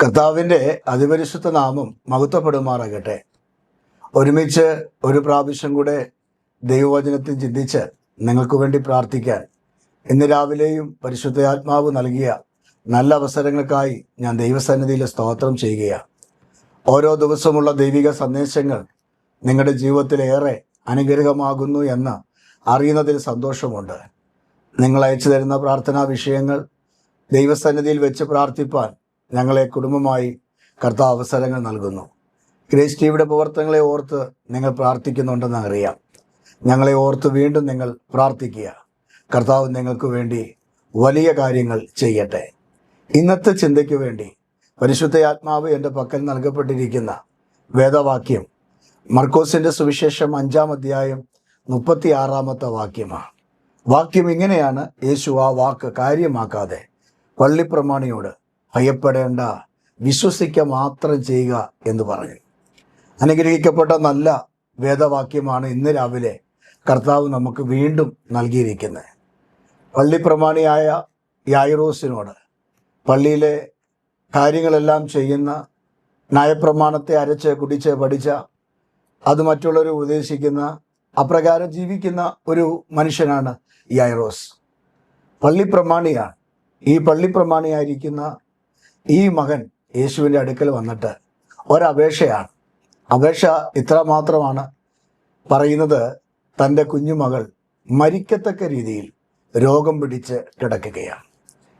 കർത്താവിൻ്റെ അതിപരിശുദ്ധ നാമം മഹത്വപ്പെടുമാറാകട്ടെ. ഒരുമിച്ച് ഒരു പ്രാവശ്യം കൂടെ ദൈവവചനത്തിൽ ചിന്തിച്ച് നിങ്ങൾക്ക് വേണ്ടി പ്രാർത്ഥിക്കാൻ ഇന്ന് രാവിലെയും പരിശുദ്ധാത്മാവ് നൽകിയ നല്ല അവസരങ്ങൾക്കായി ഞാൻ ദൈവസന്നിധിയിൽ സ്തോത്രം ചെയ്യുകയാണ്. ഓരോ ദിവസമുള്ള ദൈവിക സന്ദേശങ്ങൾ നിങ്ങളുടെ ജീവിതത്തിൽ ഏറെ അനുഗ്രഹമാകുന്നു എന്ന് അറിയുന്നതിൽ സന്തോഷമുണ്ട്. നിങ്ങൾ അയച്ചു തരുന്ന പ്രാർത്ഥനാ വിഷയങ്ങൾ ദൈവസന്നിധിയിൽ വെച്ച് പ്രാർത്ഥിപ്പാൻ ഞങ്ങളെ കുടുംബമായി കർത്താവ് അവസരങ്ങൾ നൽകുന്നു. ഗ്രേസ് ടിവിയുടെ പ്രവർത്തനങ്ങളെ ഓർത്ത് നിങ്ങൾ പ്രാർത്ഥിക്കുന്നുണ്ടെന്ന് അറിയാം. ഞങ്ങളെ ഓർത്ത് വീണ്ടും നിങ്ങൾ പ്രാർത്ഥിക്കുക. കർത്താവ് നിങ്ങൾക്ക് വേണ്ടി വലിയ കാര്യങ്ങൾ ചെയ്യട്ടെ. ഇന്നത്തെ ചിന്തയ്ക്ക് വേണ്ടി പരിശുദ്ധ എൻ്റെ പക്കൽ നൽകപ്പെട്ടിരിക്കുന്ന വേദവാക്യം മർക്കോസിൻ്റെ സുവിശേഷം 5-ാം അധ്യായം 36-ാമത്തെ വാക്യമാണ്. വാക്യം ഇങ്ങനെയാണ്: യേശു ആ വാക്ക് കാര്യമാക്കാതെ പള്ളിപ്രമാണിയോട് ഭയപ്പെടേണ്ട, വിശ്വസിക്കുക മാത്രം ചെയ്യുക എന്ന് പറഞ്ഞു. അനുഗ്രഹിക്കപ്പെട്ട നല്ല വേദവാക്യമാണ് ഇന്ന് രാവിലെ കർത്താവ് നമുക്ക് വീണ്ടും നൽകിയിരിക്കുന്നത്. പള്ളിപ്രമാണിയായ യായിറോസിനോട്, പള്ളിയിലെ കാര്യങ്ങളെല്ലാം ചെയ്യുന്ന, ന്യായപ്രമാണത്തെ അരച്ച് കുടിച്ച് പഠിച്ച, അത് മറ്റുള്ളവർ ഉപദേശിക്കുന്ന, അപ്രകാരം ജീവിക്കുന്ന ഒരു മനുഷ്യനാണ് യായിറോസ്. പള്ളിപ്രമാണിയാണ്. ഈ പള്ളിപ്രമാണിയായിരിക്കുന്ന ഈ മകൻ യേശുവിൻ്റെ അടുക്കൽ വന്നിട്ട് ഒരപേക്ഷയാണ്. അപേക്ഷ ഇത്ര മാത്രമാണ് പറയുന്നത്: തൻ്റെ കുഞ്ഞുമകൾ മരിക്കത്തക്ക രീതിയിൽ രോഗം പിടിച്ച് കിടക്കുകയാണ്.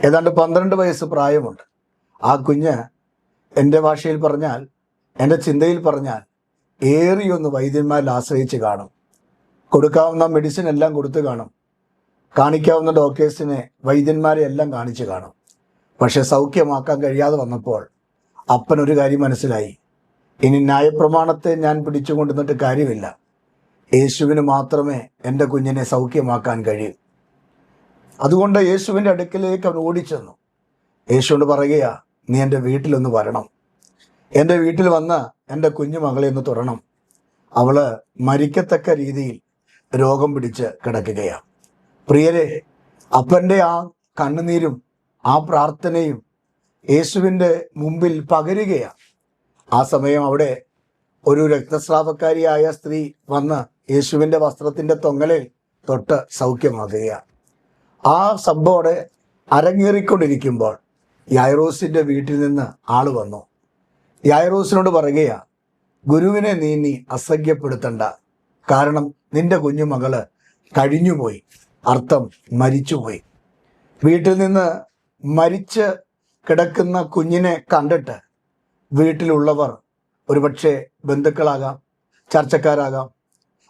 ഏതാണ്ട് 12 വയസ്സ് പ്രായമുണ്ട്. ആ കുഞ്ഞ്, എൻ്റെ ഭാഷയിൽ പറഞ്ഞാൽ, എൻ്റെ ചിന്തയിൽ പറഞ്ഞാൽ, ഏറിയൊന്ന് വൈദ്യന്മാരിൽ ആശ്രയിച്ച് കാണും. കൊടുക്കാവുന്ന മെഡിസിൻ എല്ലാം കൊടുത്തു കാണും. കാണിക്കാവുന്ന ഡോക്ടേഴ്സിനെ, വൈദ്യന്മാരെ എല്ലാം കാണിച്ചു കാണും. പക്ഷെ സൗഖ്യമാക്കാൻ കഴിയാതെ വന്നപ്പോൾ അപ്പനൊരു കാര്യം മനസ്സിലായി: ഇനി ന്യായപ്രമാണത്തെ ഞാൻ പിടിച്ചുകൊണ്ടിരുന്നിട്ട് കാര്യമില്ല. യേശുവിന് മാത്രമേ എൻ്റെ കുഞ്ഞിനെ സൗഖ്യമാക്കാൻ കഴിയൂ. അതുകൊണ്ട് യേശുവിൻ്റെ അടുക്കലേക്ക് അവൻ ഓടിച്ചെന്നു. യേശുവിനോട് പറയുകയാ: നീ എൻ്റെ വീട്ടിലൊന്ന് വരണം. എൻ്റെ വീട്ടിൽ വന്ന് എൻ്റെ കുഞ്ഞുമകളെ ഒന്ന് തൊടണം. അവള് മരിക്കത്തക്ക രീതിയിൽ രോഗം പിടിച്ച് കിടക്കുകയാണ്. പ്രിയരെ, അപ്പൻ്റെ ആ കണ്ണുനീരും ആ പ്രാർത്ഥനയും യേശുവിൻ്റെ മുമ്പിൽ പകരുകയാണ്. ആ സമയം അവിടെ ഒരു രക്തസ്രാവക്കാരിയായ സ്ത്രീ വന്ന് യേശുവിൻ്റെ വസ്ത്രത്തിൻ്റെ തൊങ്ങലിൽ തൊട്ട് സൗഖ്യമാകുകയാണ്. ആ സംഭവം അരങ്ങേറിക്കൊണ്ടിരിക്കുമ്പോൾ യായിറോസിൻ്റെ വീട്ടിൽ നിന്ന് ആള് വന്നു. യായിറോസിനോട് പറയുകയാ: ഗുരുവിനെ നീ അസഹ്യപ്പെടുത്തണ്ട, കാരണം നിന്റെ കുഞ്ഞുമകള് കഴിഞ്ഞുപോയി, അർത്ഥം മരിച്ചുപോയി. വീട്ടിൽ നിന്ന് മരിച്ച് കിടക്കുന്ന കുഞ്ഞിനെ കണ്ടിട്ട് വീട്ടിലുള്ളവർ, ഒരുപക്ഷെ ബന്ധുക്കളാകാം, ചർച്ചക്കാരാകാം,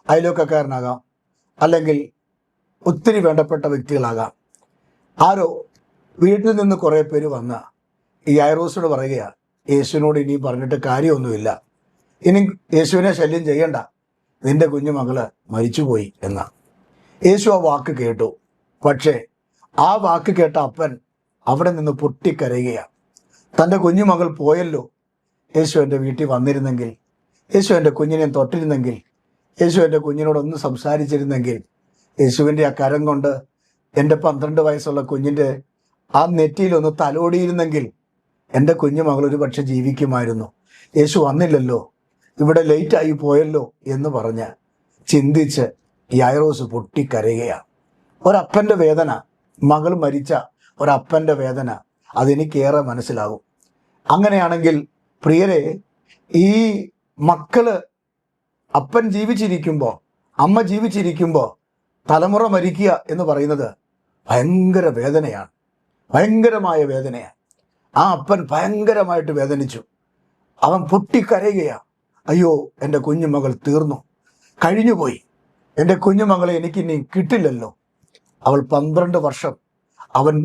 അയൽവക്കക്കാരനാകാം, അല്ലെങ്കിൽ ഒത്തിരി വേണ്ടപ്പെട്ട വ്യക്തികളാകാം, ആരോ വീട്ടിൽ നിന്ന് കുറേ പേര് വന്ന് ഈ യായിറോസിനോട് പറയുകയാണ്: യേശുവിനോട് ഇനി പറഞ്ഞിട്ട് കാര്യമൊന്നുമില്ല, ഇനി യേശുവിനെ ശല്യം ചെയ്യണ്ട, നിന്റെ കുഞ്ഞുമകള് മരിച്ചുപോയി എന്ന. യേശു ആ വാക്ക് കേട്ടു. പക്ഷേ ആ വാക്ക് കേട്ട അപ്പൻ അവിടെ നിന്ന് പൊട്ടിക്കരയുകയാണ്. തൻ്റെ കുഞ്ഞുമകൾ പോയല്ലോ, യേശു എൻ്റെ വീട്ടിൽ വന്നിരുന്നെങ്കിൽ, യേശു എൻ്റെ കുഞ്ഞിനെ തൊട്ടിരുന്നെങ്കിൽ, യേശു എൻ്റെ കുഞ്ഞിനോടൊന്ന് സംസാരിച്ചിരുന്നെങ്കിൽ, യേശുവിൻ്റെ ആ കരം കൊണ്ട് എൻ്റെ 12 വയസ്സുള്ള കുഞ്ഞിൻ്റെ ആ നെറ്റിയിലൊന്ന് തലോടിയിരുന്നെങ്കിൽ എൻ്റെ കുഞ്ഞുമകൾ ഒരു പക്ഷെ ജീവിക്കുമായിരുന്നു. യേശു വന്നില്ലല്ലോ, ഇവിടെ ലേറ്റായി പോയല്ലോ എന്ന് പറഞ്ഞ് ചിന്തിച്ച് യായിറോസ് പൊട്ടിക്കരയുകയാണ്. ഒരപ്പൻ്റെ വേദന, മകൾ മരിച്ച ഒരപ്പൻ്റെ വേദന, അതെനിക്കേറെ മനസ്സിലാകും. അങ്ങനെയാണെങ്കിൽ പ്രിയരെ, ഈ മക്കള്, അപ്പൻ ജീവിച്ചിരിക്കുമ്പോൾ, അമ്മ ജീവിച്ചിരിക്കുമ്പോൾ തലമുറ മരിക്കുക എന്ന് പറയുന്നത് ഭയങ്കര വേദനയാണ്, ഭയങ്കരമായ വേദനയാണ്. ആ അപ്പൻ ഭയങ്കരമായിട്ട് വേദനിച്ചു. അവൻ പൊട്ടിക്കരയുകയാണ്: അയ്യോ, എൻ്റെ കുഞ്ഞുമകൾ തീർന്നു, കഴിഞ്ഞുപോയി, എൻ്റെ കുഞ്ഞുമകളെ എനിക്കിനി കിട്ടില്ലല്ലോ. അവൾ 12 വർഷം അവൻ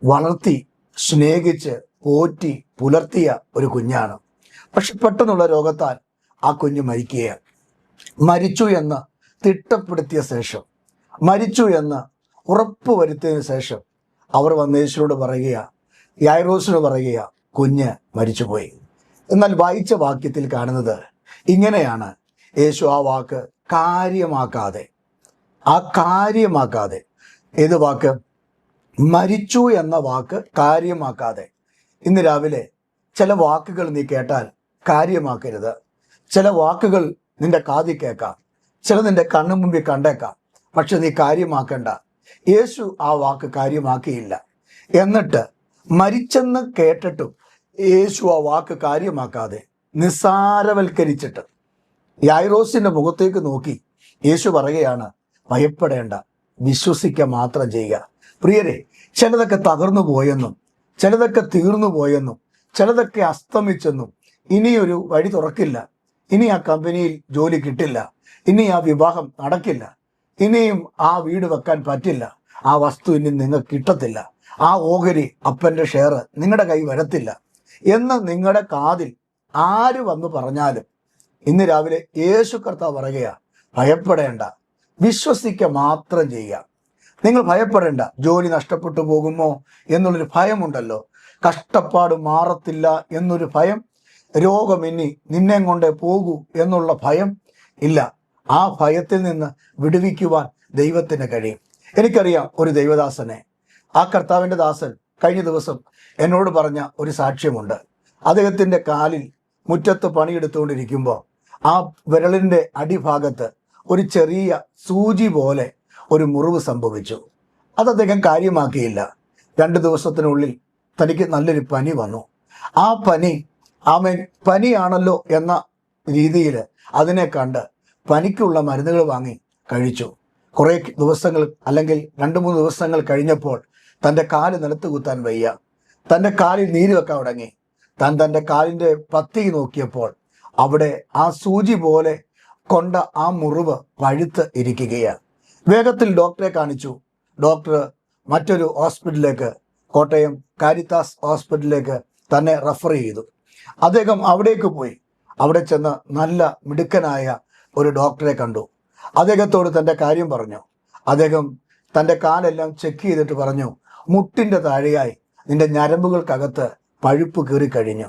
വളർത്തി, സ്നേഹിച്ച്, പോറ്റി, പുലർത്തിയ ഒരു കുഞ്ഞാണ്. പക്ഷെ പെട്ടെന്നുള്ള രോഗത്താൽ ആ കുഞ്ഞ് മരിക്കുകയാണ്. മരിച്ചു എന്ന് തിട്ടപ്പെടുത്തിയ ശേഷം, മരിച്ചു എന്ന് ഉറപ്പ് വരുത്തിയതിനു ശേഷം അവർ വന്ന് യേശുവിനോട് പറയുകയാ, യായിറോസിനോട് പറയുകയാ: കുഞ്ഞ് മരിച്ചുപോയി. എന്നാൽ വായിച്ച വാക്യത്തിൽ കാണുന്നത് ഇങ്ങനെയാണ്: യേശു ആ വാക്ക് കാര്യമാക്കാതെ, ഏത് വാക്ക്? മരിച്ചു എന്ന വാക്ക് കാര്യമാക്കാതെ. ഇന്ന് രാവിലെ ചില വാക്കുകൾ നീ കേട്ടാൽ കാര്യമാക്കരുത്. ചില വാക്കുകൾ നിന്റെ കാതിൽ കേൾക്കാം, ചില നിന്റെ കണ്ണു മുമ്പിൽ കണ്ടേക്കാം, പക്ഷെ നീ കാര്യമാക്കണ്ട. യേശു ആ വാക്ക് കാര്യമാക്കിയില്ല. എന്നിട്ട് മരിച്ചെന്ന് കേട്ടിട്ടും യേശു ആ വാക്ക് കാര്യമാക്കാതെ നിസ്സാരവൽക്കരിച്ചിട്ട് യായിറോസിന്റെ മുഖത്തേക്ക് നോക്കി യേശു പറയുകയാണ്, ഭയപ്പെടേണ്ട, വിശ്വസിക്കുക മാത്രം ചെയ്യുക. പ്രിയരെ, ചിലതൊക്കെ തകർന്നു പോയെന്നും ചിലതൊക്കെ തീർന്നു പോയെന്നും ചിലതൊക്കെ അസ്തമിച്ചെന്നും ഇനിയൊരു വഴി തുറക്കില്ല, ഇനി ആ കമ്പനിയിൽ ജോലി കിട്ടില്ല, ഇനി ആ വിവാഹം നടക്കില്ല, ഇനിയും ആ വീട് വെക്കാൻ പറ്റില്ല, ആ വസ്തു ഇനി നിങ്ങൾക്ക് കിട്ടത്തില്ല, ആ ഓഹരി അപ്പൻ്റെ ഷെയർ നിങ്ങളുടെ കൈ വരത്തില്ല എന്ന് നിങ്ങളുടെ കാതിൽ ആര് വന്ന് പറഞ്ഞാലും ഇന്ന് രാവിലെ യേശു കർത്താവ് പറയുക, ഭയപ്പെടേണ്ട, വിശ്വസിക്കുക മാത്രം ചെയ്യുക. നിങ്ങൾ ഭയപ്പെടേണ്ട. ജോലി നഷ്ടപ്പെട്ടു പോകുമോ എന്നുള്ളൊരു ഭയമുണ്ടല്ലോ, കഷ്ടപ്പാട് മാറത്തില്ല എന്നൊരു ഭയം, രോഗം ഇനി നിന്നെ കൊണ്ടേ പോകൂ എന്നുള്ള ഭയം ഇല്ല. ആ ഭയത്തിൽ നിന്ന് വിടുവിക്കുവാൻ ദൈവത്തിന് കഴിയും. എനിക്കറിയാം ഒരു ദൈവദാസനെ, ആ കർത്താവിൻ്റെ ദാസൻ കഴിഞ്ഞ ദിവസം എന്നോട് പറഞ്ഞ ഒരു സാക്ഷ്യമുണ്ട്. അദ്ദേഹത്തിൻ്റെ കാലിൽ മുറ്റത്ത് പണിയെടുത്തുകൊണ്ടിരിക്കുമ്പോൾ ആ വിരലിൻ്റെ അടിഭാഗത്ത് ഒരു ചെറിയ സൂചി പോലെ ഒരു മുറിവ് സംഭവിച്ചു. അത് അദ്ദേഹം കാര്യമാക്കിയില്ല. 2 ദിവസത്തിനുള്ളിൽ തനിക്ക് നല്ലൊരു പനി വന്നു. ആ പനിയാണല്ലോ എന്ന രീതിയിൽ അതിനെ കണ്ട് പനിക്കുള്ള മരുന്നുകൾ വാങ്ങി കഴിച്ചു. കുറേ ദിവസങ്ങൾ അല്ലെങ്കിൽ 2-3 ദിവസങ്ങൾ കഴിഞ്ഞപ്പോൾ തൻ്റെ കാല് നിലത്ത് കുത്താൻ വയ്യ, തൻ്റെ കാലിൽ നീര് വെക്കാൻ തുടങ്ങി. തൻ്റെ കാലിൻ്റെ പത്തി നോക്കിയപ്പോൾ അവിടെ ആ സൂചി പോലെ കൊണ്ട ആ മുറിവ് പഴുത്ത് ഇരിക്കുകയാണ്. വേഗത്തിൽ ഡോക്ടറെ കാണിച്ചു. ഡോക്ടർ മറ്റൊരു ഹോസ്പിറ്റലിലേക്ക്, കോട്ടയം കാരിത്താസ് ഹോസ്പിറ്റലിലേക്ക് തന്നെ റെഫർ ചെയ്തു. അദ്ദേഹം അവിടേക്ക് പോയി. അവിടെ ചെന്ന് നല്ല മിടുക്കനായ ഒരു ഡോക്ടറെ കണ്ടു. അദ്ദേഹത്തോട് തൻ്റെ കാര്യം പറഞ്ഞു. അദ്ദേഹം തൻ്റെ കാലെല്ലാം ചെക്ക് ചെയ്തിട്ട് പറഞ്ഞു, മുട്ടിൻ്റെ താഴെയായി നിന്റെ ഞരമ്പുകൾക്കകത്ത് പഴുപ്പ് കയറി കഴിഞ്ഞു,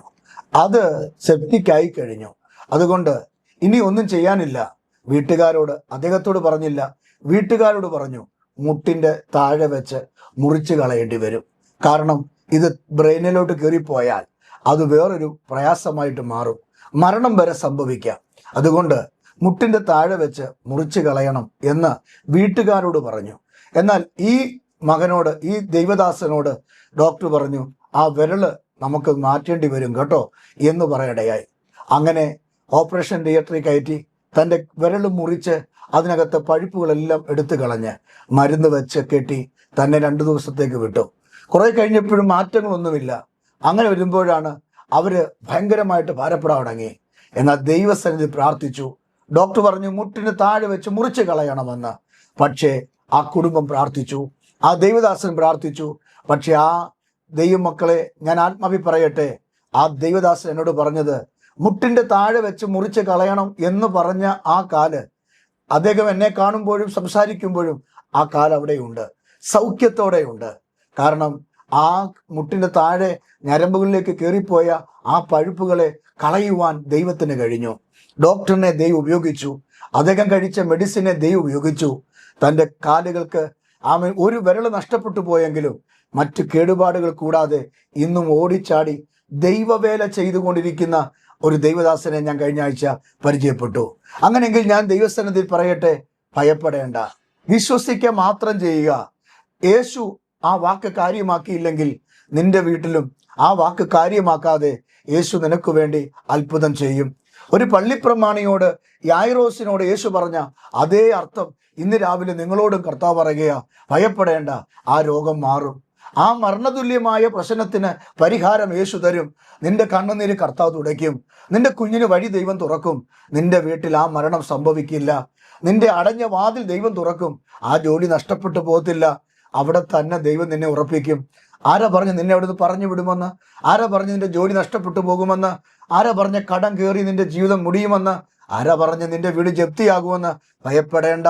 അത് സെപ്റ്റിക്കായി കഴിഞ്ഞു, അതുകൊണ്ട് ഇനി ഒന്നും ചെയ്യാനില്ല. വീട്ടുകാരോട് അദ്ദേഹത്തോട് പറഞ്ഞില്ല, വീട്ടുകാരോട് പറഞ്ഞു മുട്ടിൻ്റെ താഴെ വെച്ച് മുറിച്ച് കളയേണ്ടി വരും. കാരണം ഇത് ബ്രെയിനിലോട്ട് കയറിപ്പോയാൽ അത് വേറൊരു പ്രയാസമായിട്ട് മാറും, മരണം വരെ സംഭവിക്കാം. അതുകൊണ്ട് മുട്ടിൻ്റെ താഴെ വെച്ച് മുറിച്ച് കളയണം എന്ന് വീട്ടുകാരോട് പറഞ്ഞു. എന്നാൽ ഈ മകനോട്, ഈ ദൈവദാസനോട് ഡോക്ടർ പറഞ്ഞു, ആ വിരല് നമുക്ക് മാറ്റേണ്ടി വരും കേട്ടോ എന്ന് പറയടയായി. അങ്ങനെ ഓപ്പറേഷൻ തിയേറ്ററിൽ കയറ്റി തൻ്റെ വിരൽ മുറിച്ച് അതിനകത്ത് പഴുപ്പുകളെല്ലാം എടുത്തു കളഞ്ഞ് മരുന്ന് വെച്ച് കെട്ടി തന്നെ 2 ദിവസത്തേക്ക് വിട്ടു. കുറെ കഴിഞ്ഞപ്പോഴും മാറ്റങ്ങളൊന്നുമില്ല. അങ്ങനെ വരുമ്പോഴാണ് അവർ ഭയങ്കരമായിട്ട് ഭാരപ്പെടാൻ തുടങ്ങി. എന്നാൽ ദൈവസന്നിധി പ്രാർത്ഥിച്ചു. ഡോക്ടർ പറഞ്ഞു മുട്ടിന് താഴെ വെച്ച് മുറിച്ച് കളയണമെന്ന്. പക്ഷേ ആ കുടുംബം പ്രാർത്ഥിച്ചു, ആ ദൈവദാസൻ പ്രാർത്ഥിച്ചു. പക്ഷെ ആ ദൈവമക്കളെ ഞാൻ ആത്മാവി പറയട്ടെ, ആ ദൈവദാസൻ എന്നോട് പറഞ്ഞത് മുട്ടിൻ്റെ താഴെ വെച്ച് മുറിച്ച് കളയണം എന്ന് പറഞ്ഞ ആ കാല്, അദ്ദേഹം എന്നെ കാണുമ്പോഴും സംസാരിക്കുമ്പോഴും ആ കാല് അവിടെയുണ്ട്, സൗഖ്യത്തോടെയുണ്ട്. കാരണം ആ മുട്ടിൻ്റെ താഴെ ഞരമ്പുകളിലേക്ക് കയറിപ്പോയ ആ പഴുപ്പുകളെ കളയുവാൻ ദൈവത്തിന് കഴിഞ്ഞു. ഡോക്ടറിനെ ദൈവം ഉപയോഗിച്ചു, അദ്ദേഹം കഴിച്ച മെഡിസിനെ ദൈവം ഉപയോഗിച്ചു. തൻ്റെ കാലുകൾക്ക് ഒരു വിരൽ നഷ്ടപ്പെട്ടു പോയെങ്കിലും മറ്റ് കേടുപാടുകൾ കൂടാതെ ഇന്നും ഓടിച്ചാടി ദൈവവേല ചെയ്തുകൊണ്ടിരിക്കുന്ന ഒരു ദൈവദാസനെ ഞാൻ കഴിഞ്ഞ ആഴ്ച പരിചയപ്പെട്ടു. അങ്ങനെയെങ്കിൽ ഞാൻ ദൈവസന്നിധിയിൽ പറയട്ടെ, ഭയപ്പെടേണ്ട, വിശ്വസിക്കുക മാത്രം ചെയ്യുക. യേശു ആ വാക്ക് കാര്യമാക്കിയില്ലെങ്കിൽ നിന്റെ വീട്ടിലും ആ വാക്ക് കാര്യമാക്കാതെ യേശു നിനക്ക് വേണ്ടി അത്ഭുതം ചെയ്യും. ഒരു പള്ളിപ്രമാണിയോട്, യായിറോസിനോട് യേശു പറഞ്ഞ അതേ അർത്ഥം ഇന്ന് രാവിലെ നിങ്ങളോടും കർത്താവ് പറയുക, ഭയപ്പെടേണ്ട, ആ രോഗം മാറും. ആ മരണതുല്യമായ പ്രശ്നത്തിന് പരിഹാരം യേശു തരും. നിന്റെ കണ്ണുനീര് കർത്താവ് തുടയ്ക്കും. നിന്റെ കുഞ്ഞിന് വഴി ദൈവം തുറക്കും. നിന്റെ വീട്ടിൽ ആ മരണം സംഭവിക്കില്ല. നിന്റെ അടഞ്ഞ വാതിൽ ദൈവം തുറക്കും. ആ ജോലി നഷ്ടപ്പെട്ടു പോകത്തില്ല. അവിടെ തന്നെ ദൈവം നിന്നെ ഉറപ്പിക്കും. ആരാ പറഞ്ഞ് നിന്നെ അവിടുന്ന് പറഞ്ഞു വിടുമെന്ന്? ആരാ പറഞ്ഞ് നിന്റെ ജോലി നഷ്ടപ്പെട്ടു പോകുമെന്ന്? ആരാ പറഞ്ഞ കടം കയറി നിന്റെ ജീവിതം മുടിയുമെന്ന്? ആരാ പറഞ്ഞ് നിന്റെ വീട് ജപ്തിയാകുമെന്ന്? ഭയപ്പെടേണ്ട,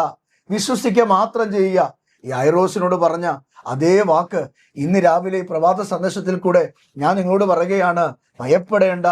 വിശ്വസിക്കുക മാത്രം ചെയ്യുക. ഈ ഐറോസിനോട് പറഞ്ഞ അതേ വാക്ക് ഇന്ന് രാവിലെ പ്രഭാത സന്ദേശത്തിൽ കൂടെ ഞാൻ നിങ്ങളോട് പറയുകയാണ്, ഭയപ്പെടേണ്ട,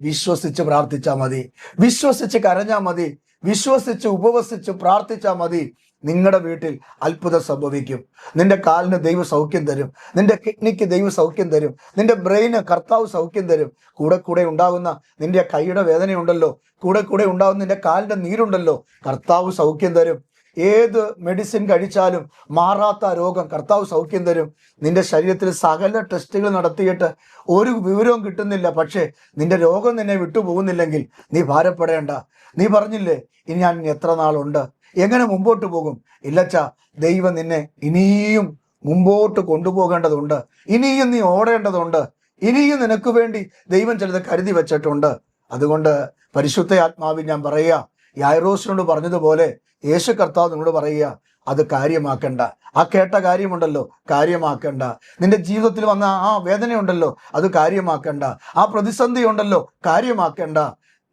വിശ്വസിച്ച് പ്രാർത്ഥിച്ചാൽ മതി, വിശ്വസിച്ച് കരഞ്ഞാൽ മതി, വിശ്വസിച്ച് ഉപവസിച്ച് പ്രാർത്ഥിച്ചാൽ മതി. നിങ്ങളുടെ വീട്ടിൽ അത്ഭുതം സംഭവിക്കും. നിന്റെ കാലിന് ദൈവ സൗഖ്യം തരും, നിന്റെ കിഡ്നിക്ക് ദൈവ സൗഖ്യം തരും, നിന്റെ ബ്രെയിന് കർത്താവ് സൗഖ്യം തരും. കൂടെ കൂടെ ഉണ്ടാകുന്ന നിന്റെ കൈയുടെ വേദനയുണ്ടല്ലോ, കൂടെ കൂടെ ഉണ്ടാകുന്ന നിന്റെ കാലിന്റെ നീരുണ്ടല്ലോ, കർത്താവ് സൗഖ്യം തരും. ഏത് മെഡിസിൻ കഴിച്ചാലും മാറാത്ത രോഗം കർത്താവ് സൗഖ്യം തരും. നിന്റെ ശരീരത്തിൽ സകല ടെസ്റ്റുകൾ നടത്തിയിട്ട് ഒരു വിവരവും കിട്ടുന്നില്ല, പക്ഷേ നിന്റെ രോഗം നിന്നെ വിട്ടുപോകുന്നില്ലെങ്കിൽ നീ ഭാരപ്പെടേണ്ട. നീ പറഞ്ഞില്ലേ, ഇനി ഞാൻ എത്ര നാളുണ്ട്, എങ്ങനെ മുമ്പോട്ട് പോകും? ഇല്ലച്ചാ, ദൈവം നിന്നെ ഇനിയും മുമ്പോട്ട് കൊണ്ടുപോകേണ്ടതുണ്ട്. ഇനിയും നീ ഓടേണ്ടതുണ്ട്. ഇനിയും നിനക്ക് വേണ്ടി ദൈവം ചിലത് കരുതി വെച്ചിട്ടുണ്ട്. അതുകൊണ്ട് പരിശുദ്ധ ആത്മാവിൽ ഞാൻ പറയുക, യായിറോസിനോട് പറഞ്ഞതുപോലെ യേശു കർത്താവ് നിന്നോട് പറയുക, അത് കാര്യമാക്കണ്ട. ആ കേട്ട കാര്യമുണ്ടല്ലോ, കാര്യമാക്കണ്ട. നിന്റെ ജീവിതത്തിൽ വന്ന ആ വേദനയുണ്ടല്ലോ, അത് കാര്യമാക്കണ്ട. ആ പ്രതിസന്ധി ഉണ്ടല്ലോ, കാര്യമാക്കണ്ട.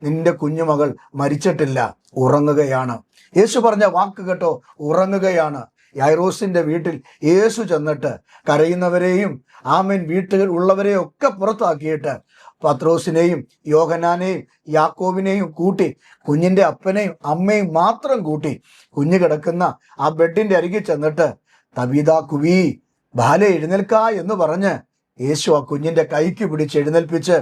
നിന്റെ കുഞ്ഞുമകൾ മരിച്ചിട്ടില്ല, ഉറങ്ങുകയാണ്. യേശു പറഞ്ഞ വാക്ക് കേട്ടോ, ഉറങ്ങുകയാണ്. യായിറോസിന്റെ വീട്ടിൽ യേശു ചെന്നിട്ട് കരയുന്നവരെയും ആമേൻ വീട്ടിൽ ഉള്ളവരെയും ഒക്കെ പുറത്താക്കിയിട്ട് പത്രോസിനെയും യോഹന്നാനെയും യാക്കോബിനെയും കൂട്ടി, കുഞ്ഞിന്റെ അപ്പനെയും അമ്മയും മാത്രം കൂട്ടി കുഞ്ഞ് കിടക്കുന്ന ആ ബെഡിന്റെ അരികിൽ ചെന്നിട്ട് തബീതാ കുവി, ബാലെ എഴുന്നേൽക്ക എന്ന് പറഞ്ഞ് യേശു ആ കുഞ്ഞിന്റെ കൈക്ക് പിടിച്ച് എഴുന്നേൽപ്പിച്ച്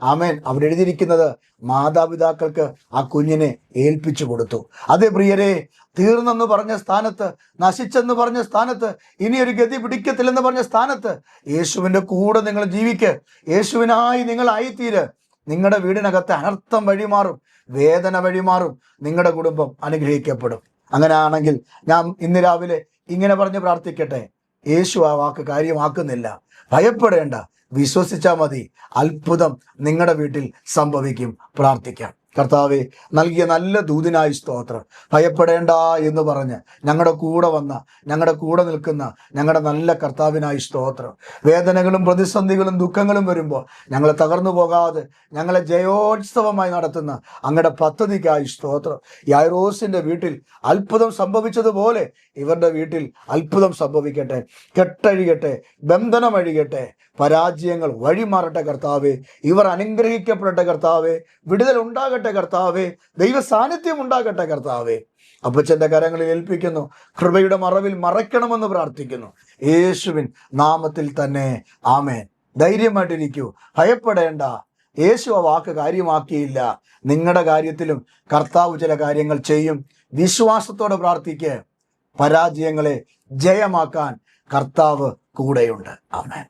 ആമേൻ അവിടെ എഴുതിയിരിക്കുന്നത് മാതാപിതാക്കൾക്ക് ആ കുഞ്ഞിനെ ഏൽപ്പിച്ചു കൊടുത്തു. അതേ പ്രിയരെ, തീർന്നെന്ന് പറഞ്ഞ സ്ഥാനത്ത്, നശിച്ചെന്ന് പറഞ്ഞ സ്ഥാനത്ത്, ഇനി ഒരു ഗതി പിടിക്കത്തില്ലെന്ന് പറഞ്ഞ സ്ഥാനത്ത് യേശുവിന്റെ കൂടെ നിങ്ങൾ ജീവിക്ക്. യേശുവിനായി നിങ്ങൾ ആയിത്തീര്. നിങ്ങളുടെ വീടിനകത്ത് അനർത്ഥം വഴിമാറും, വേദന വഴിമാറും, നിങ്ങളുടെ കുടുംബം അനുഗ്രഹിക്കപ്പെടും. അങ്ങനെ ആണെങ്കിൽ ഞാൻ ഇന്ന് രാവിലെ ഇങ്ങനെ പറഞ്ഞ് പ്രാർത്ഥിക്കട്ടെ, യേശു ആ വാക്ക് കാര്യമാക്കുന്നില്ല, ഭയപ്പെടേണ്ട, വിശ്വസിച്ചാൽ മതി, അത്ഭുതം നിങ്ങളുടെ വീട്ടിൽ സംഭവിക്കും. പ്രാർത്ഥിക്കാം. കർത്താവെ, നൽകിയ നല്ല ദൂതിനായി സ്തോത്രം. ഭയപ്പെടേണ്ട എന്ന് പറഞ്ഞ് ഞങ്ങളുടെ കൂടെ വന്ന, ഞങ്ങളുടെ കൂടെ നിൽക്കുന്ന ഞങ്ങളുടെ നല്ല കർത്താവിനായി സ്തോത്രം. വേദനകളും പ്രതിസന്ധികളും ദുഃഖങ്ങളും വരുമ്പോൾ ഞങ്ങളെ തകർന്നു പോകാതെ ഞങ്ങളെ ജയോത്സവമായി നടത്തുന്ന അങ്ങയുടെ പദ്ധതിക്കായി സ്തോത്രം. യായിറോസിന്റെ വീട്ടിൽ അത്ഭുതം സംഭവിച്ചതുപോലെ ഇവരുടെ വീട്ടിൽ അത്ഭുതം സംഭവിക്കട്ടെ. കെട്ടഴിയട്ടെ, ബന്ധനമഴിയട്ടെ, പരാജയങ്ങൾ വഴിമാറട്ടെ കർത്താവേ. ഇവർ അനുഗ്രഹിക്കപ്പെടട്ടെ കർത്താവേ. വിടുതൽ ഉണ്ടാകട്ടെ കർത്താവേ. ദൈവ സാന്നിധ്യം ഉണ്ടാകട്ടെ കർത്താവേ. അപ്പച്ചന്റെ കരങ്ങളിൽ ഏൽപ്പിക്കുന്നു. കൃപയുടെ മറവിൽ മറയ്ക്കണമെന്ന് പ്രാർത്ഥിക്കുന്നു. യേശുവിൻ നാമത്തിൽ തന്നെ ആമേൻ. ധൈര്യമായിട്ടിരിക്കൂ, ഭയപ്പെടേണ്ട. യേശു ആ വാക്ക് കാര്യമാക്കിയില്ല. നിങ്ങളുടെ കാര്യത്തിലും കർത്താവ് ചില കാര്യങ്ങൾ ചെയ്യും. വിശ്വാസത്തോടെ പ്രാർത്ഥിക്കുക. പരാജയങ്ങളെ ജയമാക്കാൻ കർത്താവ് കൂടെയുണ്ട്. ആമേൻ.